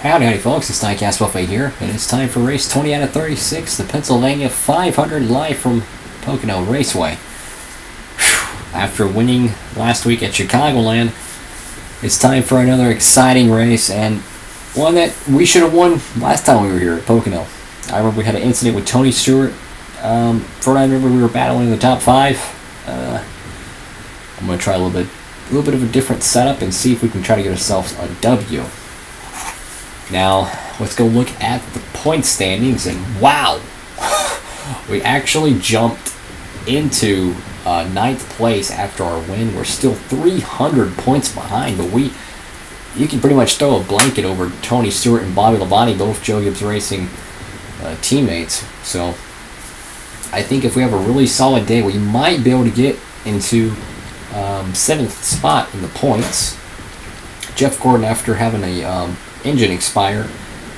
Howdy folks, it's Diecast Buffet here, and it's time for race 20 out of 36, the Pennsylvania 500 live from Pocono Raceway. Whew. After winning last week at Chicagoland, it's time for another exciting race, and one that we should have won last time we were here at Pocono. I remember we had an incident with Tony Stewart. For what I remember, we were battling in the top 5. I'm going to try a little bit of a different setup and see if we can try to get ourselves a W. Now, let's go look at the point standings, and wow! We actually jumped into 9th place after our win. We're still 300 points behind, but you can pretty much throw a blanket over Tony Stewart and Bobby Labonte, both Joe Gibbs Racing teammates. So, I think if we have a really solid day, we might be able to get into 7th spot in the points. Jeff Gordon, after having a engine expire,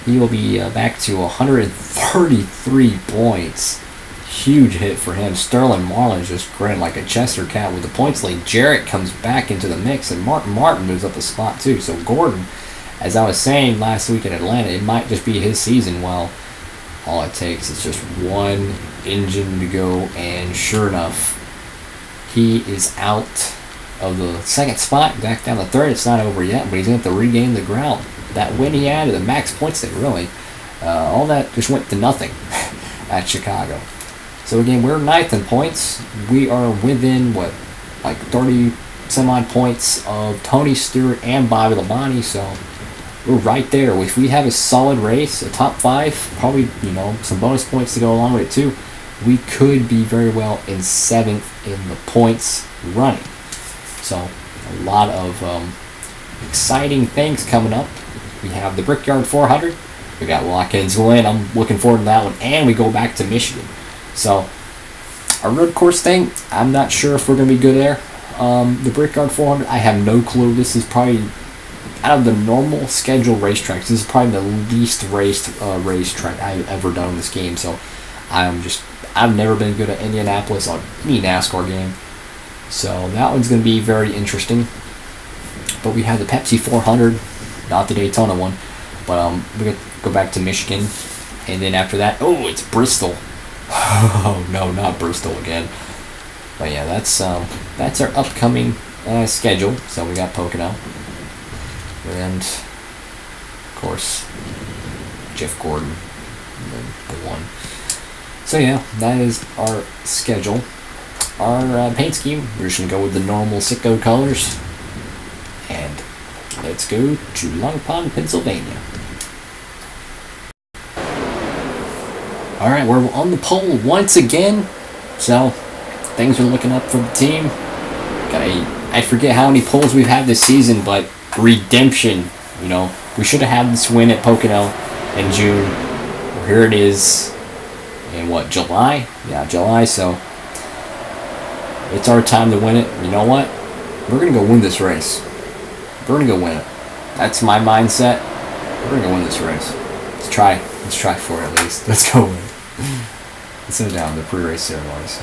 he will be back to 133 points. Huge hit for him. Sterling Marlin's just grinning like a Chester cat with the points lead. Jarrett comes back into the mix, and Martin moves up a spot too. So Gordon, as I was saying last week in Atlanta, it might just be his season. Well, all it takes is just one engine to go, and sure enough, he is out of the 2nd spot, back down to 3rd. It's not over yet, but he's going to have to regain the ground. That win he had, the max points thing, really, all that just went to nothing at Chicago. So again, we're 9th in points. We are within, like 30 some odd points of Tony Stewart and Bobby Labonte, so we're right there. If we have a solid race, a top 5, probably, some bonus points to go along with it too, we could be very well in 7th in the points running. So a lot of exciting things coming up. We have the Brickyard 400. We got Watkins win. I'm looking forward to that one. And we go back to Michigan. So our road course thing, I'm not sure if we're going to be good there. The Brickyard 400, I have no clue. This is probably, out of the normal scheduled racetracks, this is probably the least raced racetrack I've ever done in this game. So I've never been good at Indianapolis on any NASCAR game. So that one's going to be very interesting. But we have the Pepsi 400, not the Daytona one. But we're going to go back to Michigan. And then after that, it's Bristol. Oh, no, not Bristol again. But yeah, that's our upcoming schedule. So we got Pocono. And, of course, Jeff Gordon. And then the one. So yeah, that is our schedule. Our paint scheme, we're just going to go with the normal Sitco colors. And let's go to Long Pond, Pennsylvania. Alright, we're on the pole once again. So, things are looking up for the team. I forget how many poles we've had this season, but redemption. We should have had this win at Pocono in June. Well, here it is in July? Yeah, July, so it's our time to win it. You know what? We're going to go win this race. We're going to go win it. That's my mindset. We're going to go win this race. Let's try for it at least. Let's go win. Let's sit down the pre-race ceremonies.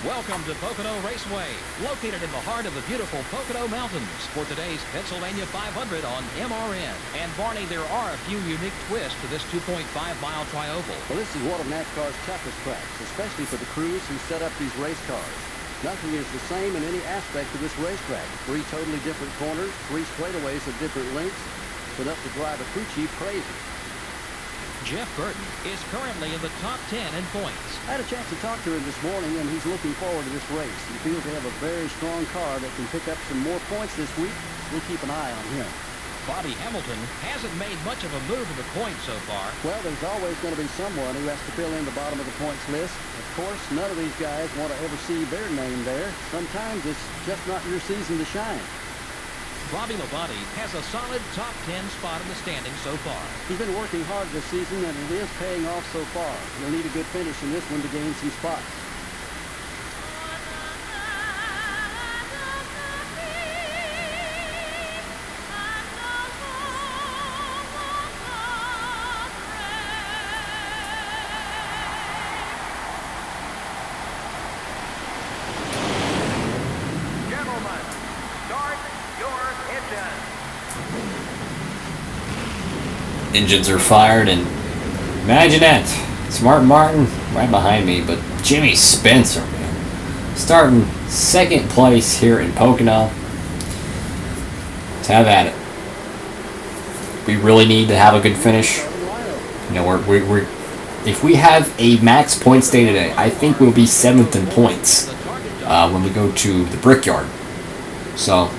Welcome to Pocono Raceway, located in the heart of the beautiful Pocono Mountains for today's Pennsylvania 500 on MRN. And Barney, there are a few unique twists to this 2.5-mile trioval. Well, this is one of NASCAR's toughest tracks, especially for the crews who set up these race cars. Nothing is the same in any aspect of this racetrack. 3 totally different corners, 3 straightaways of different lengths. It's enough to drive a crew chief crazy. Jeff Burton is currently in the top 10 in points. I had a chance to talk to him this morning, and he's looking forward to this race. He feels they have a very strong car that can pick up some more points this week. We'll keep an eye on him. Bobby Hamilton hasn't made much of a move in the points so far. Well, there's always going to be someone who has to fill in the bottom of the points list. Of course, none of these guys want to ever see their name there. Sometimes it's just not your season to shine. Bobby Labonte has a solid top 10 spot in the standings so far. He's been working hard this season, and it is paying off so far. He'll need a good finish in this one to gain some spots. Gentlemen, start your engine. Engines are fired, and imagine that. Smart Martin right behind me, but Jimmy Spencer, man, starting second place here in Pocono. Let's have at it. We really need to have a good finish. You know, we're if we have a max points day today, I think we'll be 7th in points when we go to the Brickyard. So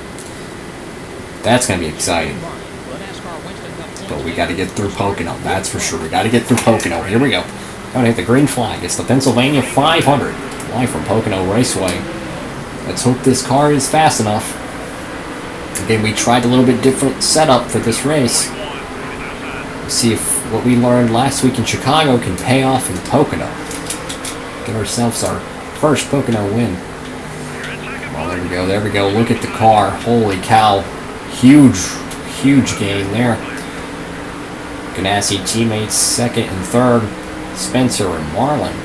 that's gonna be exciting. But we got to get through Pocono. That's for sure. We got to get through Pocono. Here we go. Gonna hit the green flag. It's the Pennsylvania 500 live from Pocono Raceway. Let's hope this car is fast enough. Again, we tried a little bit different setup for this race. See if what we learned last week in Chicago can pay off in Pocono. Get ourselves our first Pocono win. Well, there we go. There we go. Look at the car. Holy cow. Huge gain there. Ganassi teammates second and third. Spencer and Marlin.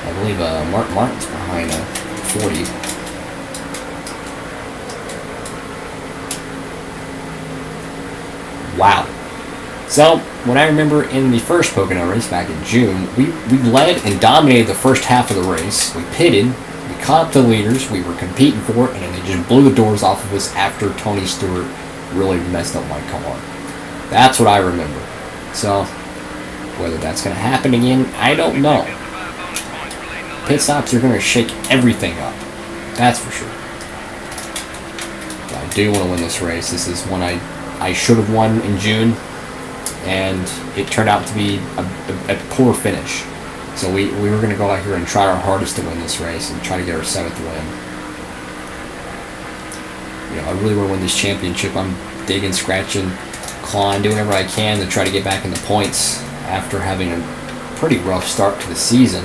I believe Martin's behind 40. Wow. So, what I remember in the first Pocono race back in June, we led and dominated the first half of the race. We pitted, we caught up to the leaders, we were competing for it, and then they just blew the doors off of us after Tony Stewart really messed up my car. That's what I remember. So, whether that's going to happen again, I don't know. Pit stops are going to shake everything up. That's for sure. But I do want to win this race. This is one I should have won in June, and it turned out to be a poor finish. So we were going to go out here and try our hardest to win this race and try to get our 7th win. You know, I really want to win this championship. I'm digging, scratching, clawing, doing whatever I can to try to get back in the points after having a pretty rough start to the season.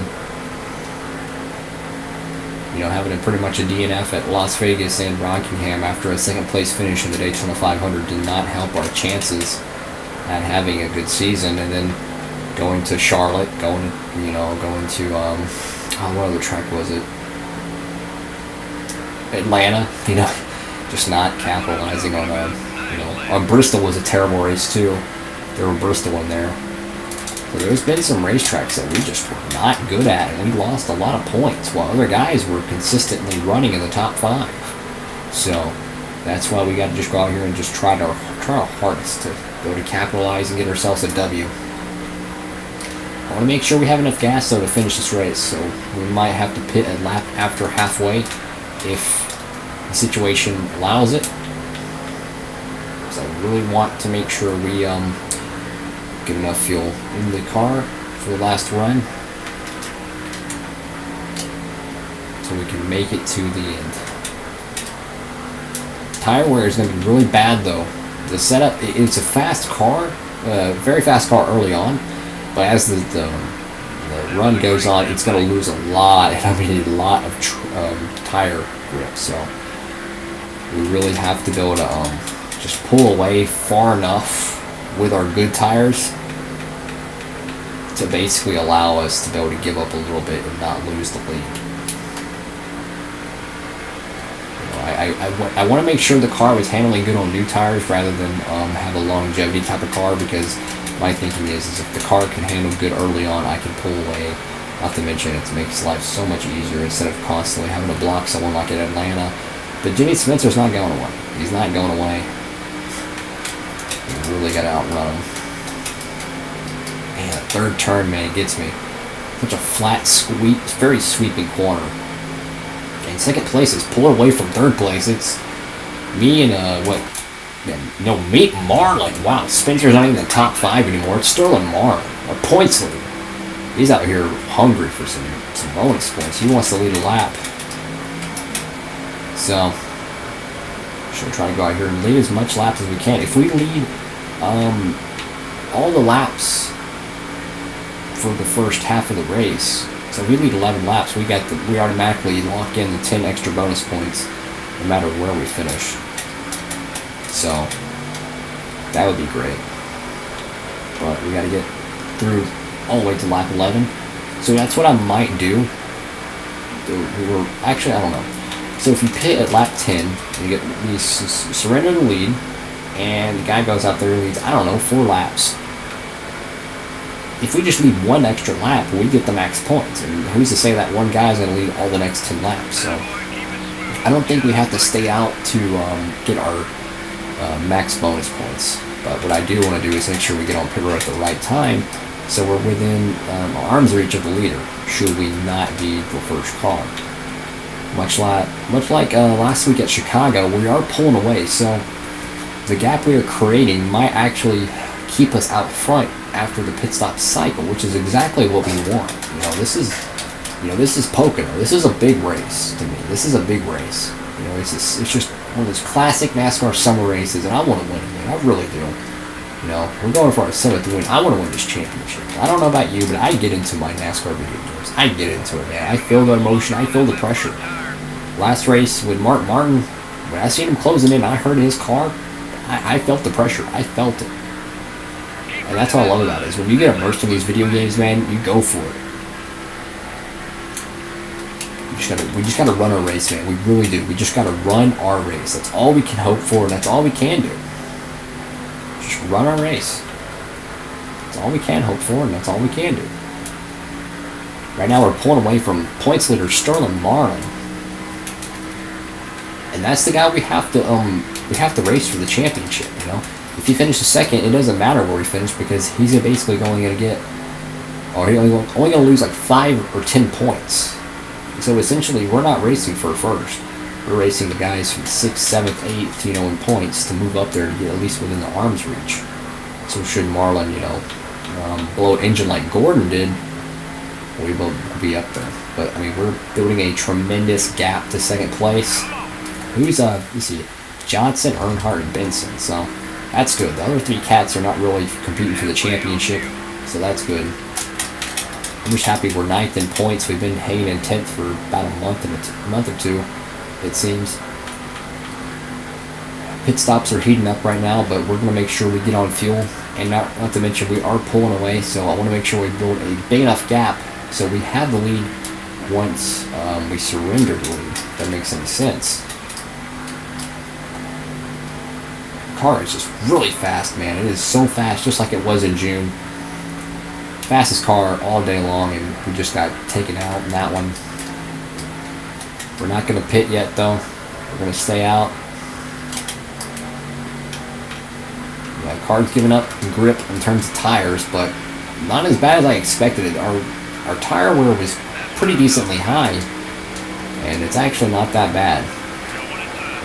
You know, having pretty much a DNF at Las Vegas and Rockingham after a second place finish in the Daytona 500 did not help our chances at having a good season. And then going to Charlotte, going to what other track was it? Atlanta, you know, just not capitalizing on on Bristol was a terrible race too. There were Bristol in there. So there's been some racetracks that we just were not good at, and we lost a lot of points while other guys were consistently running in the top 5. So that's why we got to just go out here and just try our hardest to go to capitalize and get ourselves a W. I want to make sure we have enough gas though to finish this race, so we might have to pit a lap after halfway if the situation allows it. So I really want to make sure we get enough fuel in the car for the last run so we can make it to the end. Tire wear is going to be really bad though. The setup, it's a fast car, very fast car early on, but as the run goes on, it's going to lose a lot, and I mean a lot of tire grip. So we really have to be able to just pull away far enough with our good tires to basically allow us to be able to give up a little bit and not lose the lead. I want to make sure the car was handling good on new tires rather than have a longevity type of car, because my thinking is if the car can handle good early on, I can pull away. Not to mention it makes life so much easier instead of constantly having to block someone like at Atlanta. But Jimmy Spencer's not going away. He's not going away. You really got to outrun him. Man, that third turn, man, it gets me. Such a flat, very sweeping corner. And second place is pulled away from third place. It's me and, me and Marlin. Wow, Spencer's not even in the top 5 anymore. It's Sterling Marlin. A points lead. He's out here hungry for some bonus points. He wants to lead a lap. So, should try to go out here and lead as much laps as we can. If we lead all the laps for the first half of the race, so if we lead 11 laps, we automatically lock in the 10 extra bonus points no matter where we finish. So that would be great. But we got to get through all the way to lap 11. So that's what I might do. Actually, I don't know. So if you pit at lap 10, you surrender the lead, and the guy goes out there and leads, I don't know, 4 laps. if we just lead one extra lap, we get the max points. And who's to say that one guy's going to lead all the next 10 laps? So I don't think we have to stay out to get our max bonus points. But what I do want to do is make sure we get on pit road at the right time, so we're within arm's reach of the leader, should we not be the first car. Much like last week at Chicago, we are pulling away, so the gap we are creating might actually keep us out front after the pit stop cycle, which is exactly what we want. This is Pocono. This is a big race to me. This is a big race. It's just one of those classic NASCAR summer races, and I want to win it, man. I really do. We're going for our 7th win. I want to win this championship. I don't know about you, but I get into my NASCAR video games. I get into it, man. I feel the emotion. I feel the pressure. Last race with Mark Martin, when I seen him closing in, I heard his car. I felt the pressure. I felt it. And that's what I love about it, is when you get immersed in these video games, man, you go for it. We just gotta run our race, man. We really do. We just gotta run our race. That's all we can hope for, and that's all we can do. Just run our race. That's all we can hope for, and that's all we can do. Right now, we're pulling away from points leader Sterling Marlin, and that's the guy we have to race for the championship. If he finishes second, it doesn't matter where he finished, because he's basically only going to lose like 5 or 10 points. So essentially, we're not racing for first. We're racing the guys from 6th, 7th, 8th, in points to move up there to get at least within the arm's reach. So should Marlin, blow an engine like Gordon did, we will be up there. But I mean, we're building a tremendous gap to second place. Who's let's see, Johnson, Earnhardt, and Benson. So that's good. The other 3 cats are not really competing for the championship, so that's good. I'm just happy we're 9th in points. We've been hanging in 10th for about a month or two, it seems. Pit stops are heating up right now, but we're going to make sure we get on fuel, and not to mention we are pulling away, so I want to make sure we build a big enough gap so we have the lead once we surrender the lead. If that makes any sense. The car is just really fast, man. It is so fast, just like it was in June. Fastest car all day long, and we just got taken out in that one. We're not going to pit yet, though. We're going to stay out. The car's giving up grip in terms of tires, but not as bad as I expected it. Our tire wear was pretty decently high, and it's actually not that bad.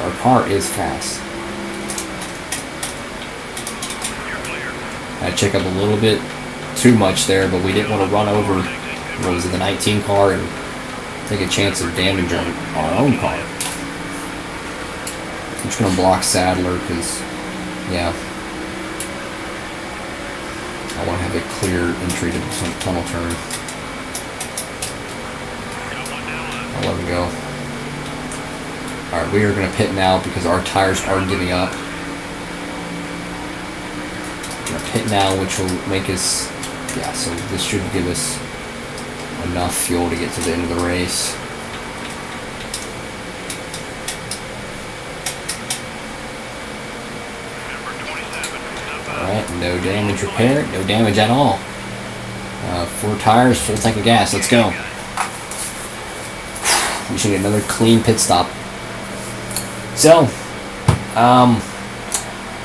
Our car is fast. I check up a little bit too much there, but we didn't want to run over what was it, the 19 car, and take a chance of damaging our own car. I'm just going to block Sadler because, yeah, I want to have a clear entry to the tunnel turn. I'll let him go. Alright, we are going to pit now because our tires are giving up. We're going to pit now, which will make us, yeah, so this should give us enough fuel to get to the end of the race. Alright, no damage repair, no damage at all. 4 tires, full tank of gas, let's go. We should get another clean pit stop. So,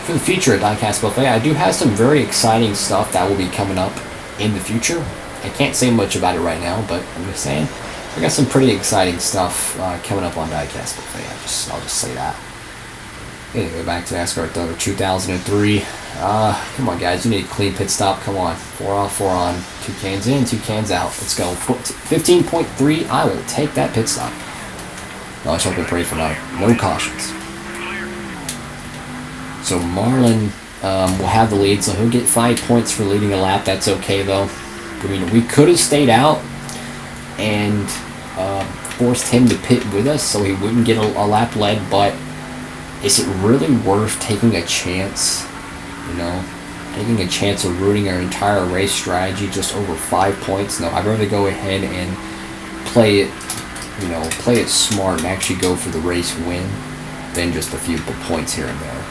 for the future at Diecast Buffet, I do have some very exciting stuff that will be coming up in the future. I can't say much about it right now, but I'm just saying I got some pretty exciting stuff coming up on Diecast Buffet. I'll just say that. Anyway, back to NASCAR Thunder 2003. Come on, guys, you need a clean pit stop. Come on, 4 off, 4 on, 2 cans in, 2 cans out. Let's go. 15.3. I will take that pit stop. No, let's hope and pray for no cautions. So Marlin will have the lead, so he'll get 5 points for leading a lap. That's okay, though. I mean, we could have stayed out and forced him to pit with us so he wouldn't get a lap lead, but is it really worth taking a chance, taking a chance of ruining our entire race strategy just over 5 points? No, I'd rather go ahead and play it, play it smart and actually go for the race win than just a few points here and there.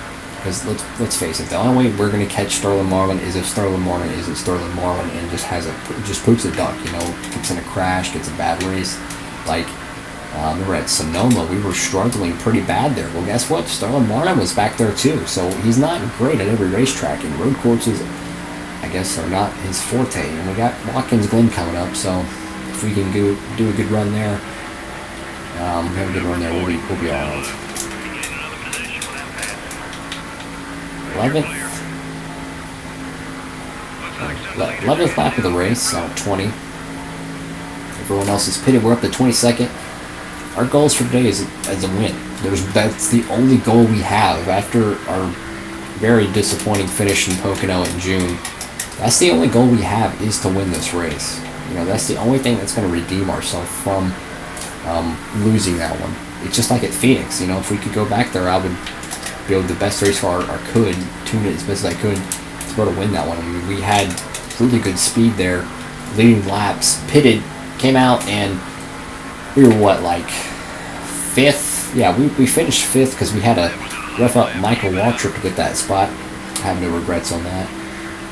Because let's face it, the only way we're going to catch Sterling Marlin is if Sterling Marlin isn't Sterling Marlin and just poops a duck, you know, gets in a crash, gets a bad race. Like, remember at Sonoma, we were struggling pretty bad there. Well, guess what? Sterling Marlin was back there too, so he's not great at every racetrack, and road courses, I guess, are not his forte. And we got Watkins Glen coming up, so if we can do a good run there, have a good run there, we'll be all right. 11th lap of the race, 20. Everyone else is pitted. We're up to 22nd. Our goals for today is a win. That's the only goal we have after our very disappointing finish in Pocono in June. That's the only goal we have, is to win this race. You know, that's the only thing that's going to redeem ourselves from losing that one. It's just like at Phoenix. You know, if we could go back there, I would build the best race car I could, tune it as best as I could to be able to win that one. I mean, we had really good speed there, leading laps, pitted, came out, and we were what, like 5th? Yeah, we finished 5th because we had to rough up Michael Waltrip to get that spot. I have no regrets on that.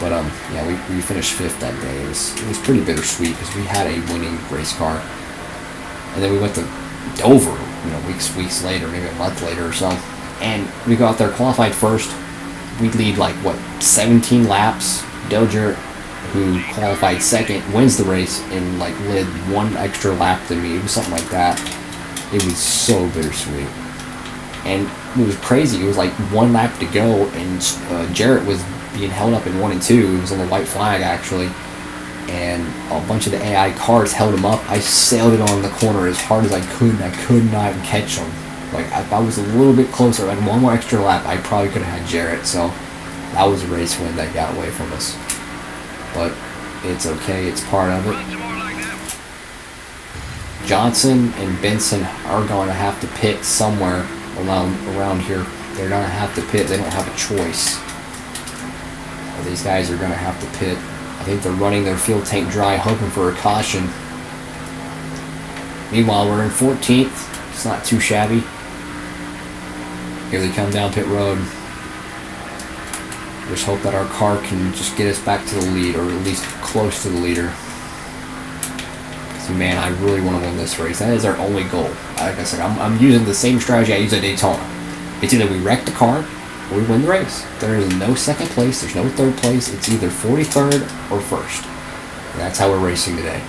But yeah, we finished 5th that day. It was pretty bittersweet because we had a winning race car, and then we went to Dover, you know, weeks later, maybe a month later or so, and we go out there, qualified first. We lead like what, 17 laps. Dale Jarrett, who qualified second, wins the race and like led 1 extra lap than me. It was something like that. It was so bittersweet, and it was crazy. It was like 1 lap to go, and Jarrett was being held up in 1 and 2. It was on the white flag actually, and a bunch of the AI cars held him up. I sailed it on the corner as hard as I could, and I could not catch him. Like, if I was a little bit closer, I had 1 more extra lap, I probably could have had Jarrett. So that was a race win that got away from us. But it's okay, it's part of it. Johnson and Benson are going to have to pit somewhere around here. They're going to have to pit. They don't have a choice. These guys are going to have to pit. I think they're running their fuel tank dry, hoping for a caution. Meanwhile, we're in 14th. It's not too shabby. Here they come down pit road. Just hope that our car can just get us back to the lead, or at least close to the leader. So, man, I really want to win this race. That is our only goal. Like I said, I'm using the same strategy I used at Daytona. It's either we wreck the car or we win the race. There is no second place. There's no third place. It's either 43rd or 1st. And that's how we're racing today.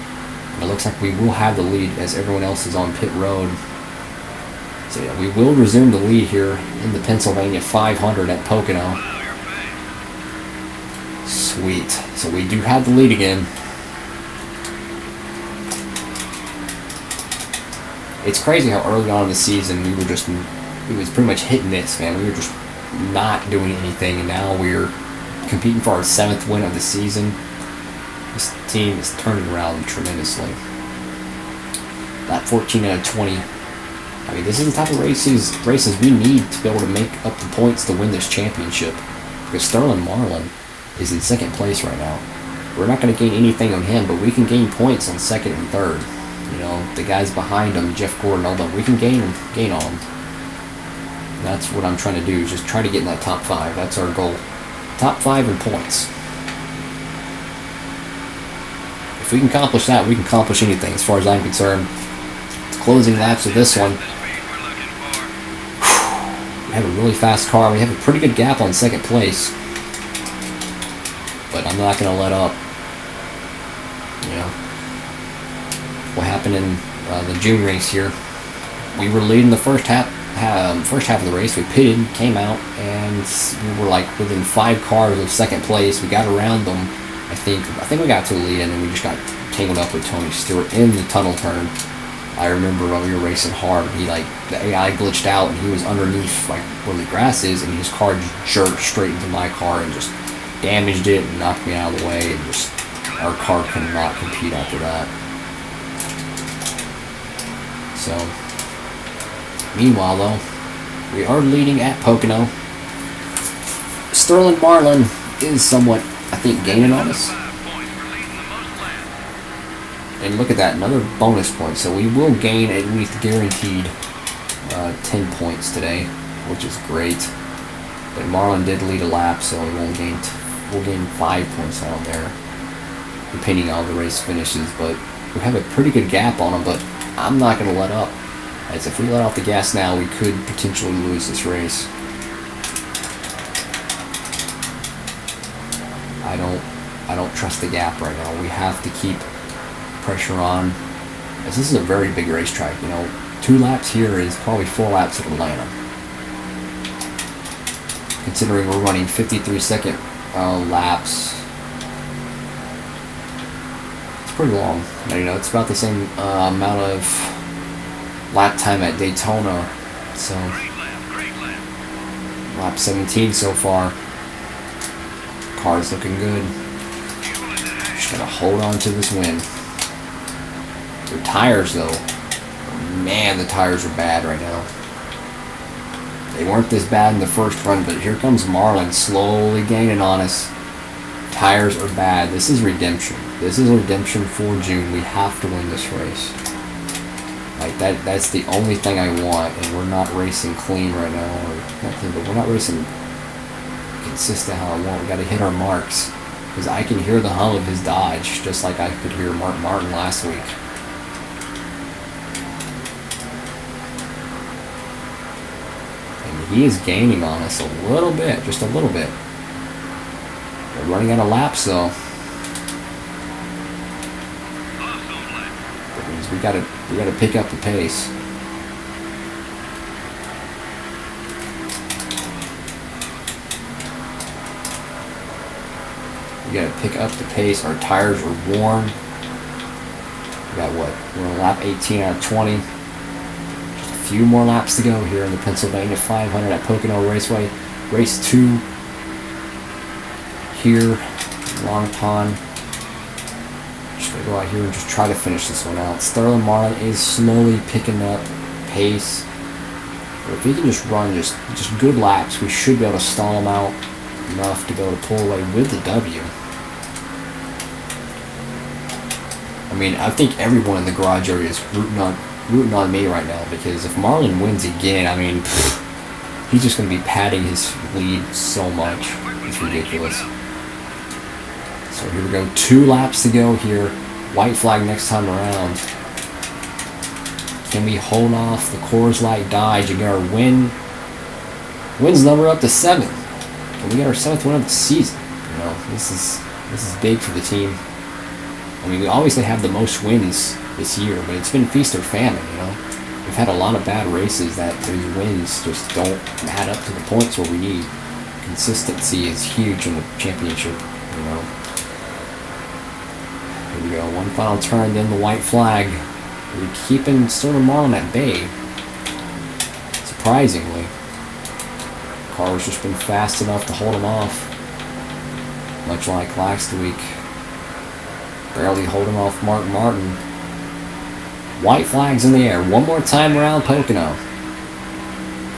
And it looks like we will have the lead as everyone else is on pit road. So, yeah, we will resume the lead here in the Pennsylvania 500 at Pocono. Sweet. So we do have the lead again. It's crazy how early on in the season it was pretty much hit and miss, man. We were just not doing anything, and now we're competing for our 7th win of the season. This team is turning around tremendously. That 14 out of 20. I mean, this is the type of races we need to be able to make up the points to win this championship. Because Sterling Marlin is in 2nd place right now. We're not going to gain anything on him, but we can gain points on 2nd and 3rd. You know, the guys behind him, Jeff Gordon, all them, we can gain on them. That's what I'm trying to do, is just try to get in that top 5. That's our goal. Top 5 in points. If we can accomplish that, we can accomplish anything as far as I'm concerned. It's closing laps of this one. We have a really fast car. We have a pretty good gap on 2nd place. But I'm not going to let up. You know, what happened in the June race here? We were leading the first half of the race. We pitted, came out, and we were like within 5 cars of 2nd place. We got around them. I think we got to the lead, and then we just got tangled up with Tony Stewart in the tunnel turn. I remember when we were racing hard, the AI glitched out, and he was underneath like where the grass is, and his car just jerked straight into my car and just damaged it and knocked me out of the way, and just our car could not compete after that. So, meanwhile though, we are leading at Pocono. Sterling Marlin is somewhat, I think, gaining on us. And look at that, another bonus point. So we will gain at least guaranteed 10 points today, which is great. But Marlon did lead a lap, so we'll gain 5 points on him there, depending on how the race finishes. But we have a pretty good gap on him, but I'm not going to let up. As if we let off the gas now, we could potentially lose this race. I don't trust the gap right now. We have to keep pressure on, as this is a very big racetrack. 2 laps here is probably 4 laps at Atlanta. Considering we're running 53-second laps, it's pretty long. It's about the same amount of lap time at Daytona. So lap 17 so far. Car's looking good. Just gotta hold on to this win. Their tires, though, man, the tires are bad right now. They weren't this bad in the first run, but here comes Marlon slowly gaining on us. Tires are bad. This is redemption. This is redemption for June. We have to win this race. Like that's the only thing I want, and we're not racing clean right now, or not clean, but we're not racing consistent how I want. We got to hit our marks, because I can hear the hum of his Dodge just like I could hear Mark Martin last week. And he is gaining on us a little bit, just a little bit. We're running out of laps though. That means we gotta pick up the pace. We gotta pick up the pace. Our tires are worn. We got what? We're on lap 18 out of 20. Just a few more laps to go here in the Pennsylvania 500 at Pocono Raceway. Race 2 here, Long Pond. Just gonna go out here and just try to finish this one out. Sterling Marlin is slowly picking up pace. But if he can just run just good laps, we should be able to stall him out enough to be able to pull away with the W. I mean, I think everyone in the garage area is rooting on me right now, because if Marlon wins again, I mean, he's just going to be padding his lead so much. It's ridiculous. So here we go. 2 laps to go here. White flag next time around. Can we hold off the Coors Light Dodge and get our wins number up to 7? Can we get our 7th win of the season? This is big for the team. I mean, we obviously have the most wins this year, but it's been feast or famine, We've had a lot of bad races that those wins just don't add up to the points where we need. Consistency is huge in the championship, Here we go, one final turn, then the white flag. We're keeping Sterling Marlin at bay. Surprisingly. The car's just been fast enough to hold him off. Much like last week. Barely holding off Mark Martin. White flags in the air. One more time around Pocono.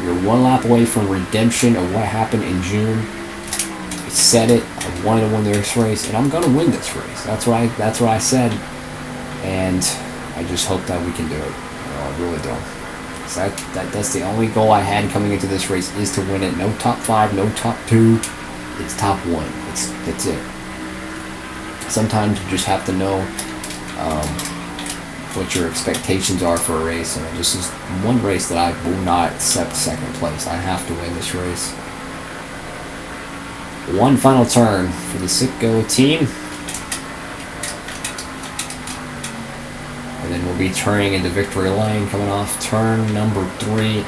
We're 1 lap away from redemption of what happened in June. I said it. I wanted to win this race, and I'm going to win this race. That's what I said, and I just hope that we can do it. I really do. So that's the only goal I had coming into this race, is to win it. No top 5, no top 2. It's top 1. That's it. Sometimes you just have to know what your expectations are for a race, and this is one race that I will not accept second place. I have to win this race. One final turn for the Sitco team, and then we'll be turning into victory lane, coming off turn number 3.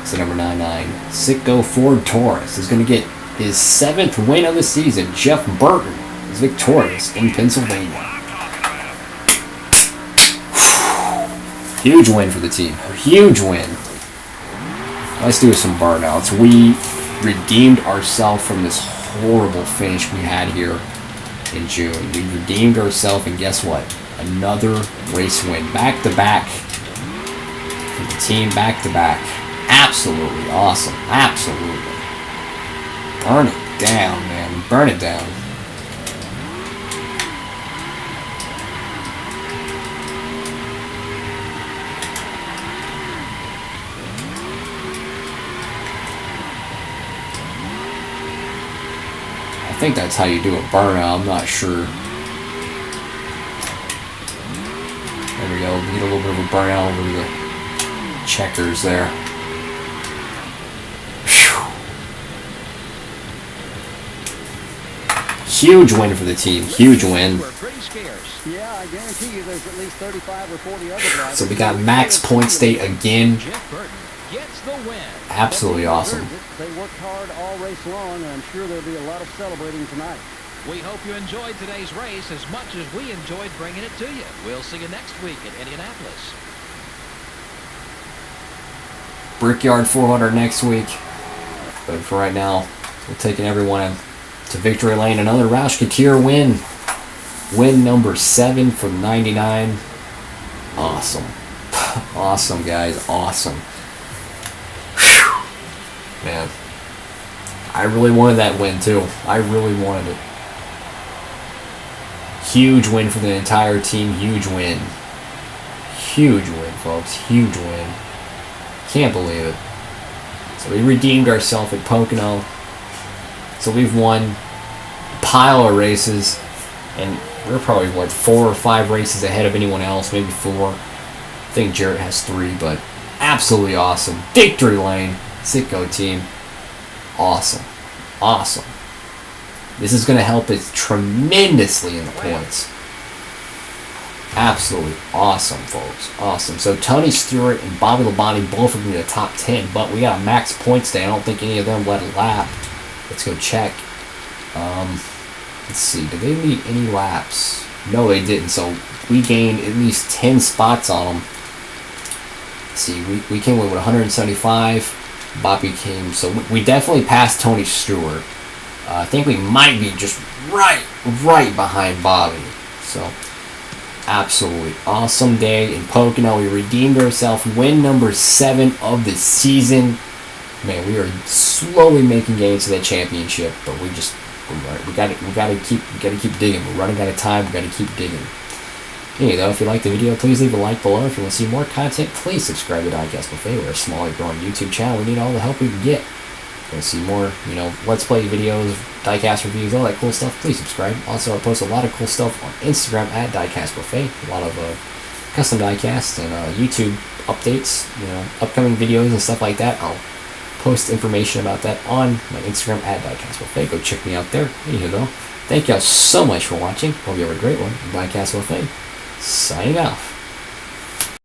It's the number 99. Sitco Ford Taurus is going to get his 7th win of the season. Jeff Burton is victorious in Pennsylvania. Huge win for the team. A huge win. Let's do some burnouts. We redeemed ourselves from this horrible finish we had here in June. We redeemed ourselves, and guess what? Another race win. Back to back. For the team, back to back. Absolutely awesome. Absolutely. Burn it down, man. Burn it down. think that's how you do a burnout. I'm not sure. There we go. We get a little bit of a burnout over the checkers there. Huge win for the team. Huge win. Yeah, I guarantee you there's at least 35 or 40 other drivers. So we got max point state again. Gets the win. Absolutely awesome. They worked hard all race long, and I'm sure there'll be a lot of celebrating tonight. We hope you enjoyed today's race as much as we enjoyed bringing it to you. We'll see you next week at Indianapolis. Brickyard 400 next week. But for right now, we're taking everyone to victory lane. Another Roush Couture win. Win number 7 from 99. Awesome. Awesome, guys. Awesome. Whew. Man. I really wanted that win, too. I really wanted it. Huge win for the entire team. Huge win. Huge win, folks. Huge win. Can't believe it. So we redeemed ourselves at Pocono. So we've won a pile of races. And we're probably, 4 or 5 races ahead of anyone else. Maybe 4. I think Jarrett has 3, but absolutely awesome. Victory lane. Sitco team. Awesome. Awesome. This is going to help us tremendously in the points. Absolutely awesome, folks. Awesome. So Tony Stewart and Bobby Labonte both are in the top 10, but we got a max points day. I don't think any of them led a lap. Let's go check. Let's see. Did they lead any laps? No, they didn't. So we gained at least 10 spots on them. Let's see. We came in with 175. Bobby came. So we definitely passed Tony Stewart. I think we might be just right behind Bobby. So, absolutely awesome day in Pocono. We redeemed ourselves. Win number 7 of the season. Man, we are slowly making gains to that championship, but we gotta keep digging. We're running out of time. We gotta keep digging. Anyway, though, if you like the video, please leave a like below. If you want to see more content, please subscribe to Diecast Buffet. We're a small, growing YouTube channel. We need all the help we can get. Want to see more, Let's Play videos, diecast reviews, all that cool stuff, please subscribe. Also, I post a lot of cool stuff on Instagram at Diecast Buffet. A lot of custom diecast and YouTube updates, upcoming videos and stuff like that. I'll post information about that on my Instagram at Diecast Buffet. Go check me out there. Anywho, though, thank y'all so much for watching. Hope you have a great one. Diecast Buffet, signing off.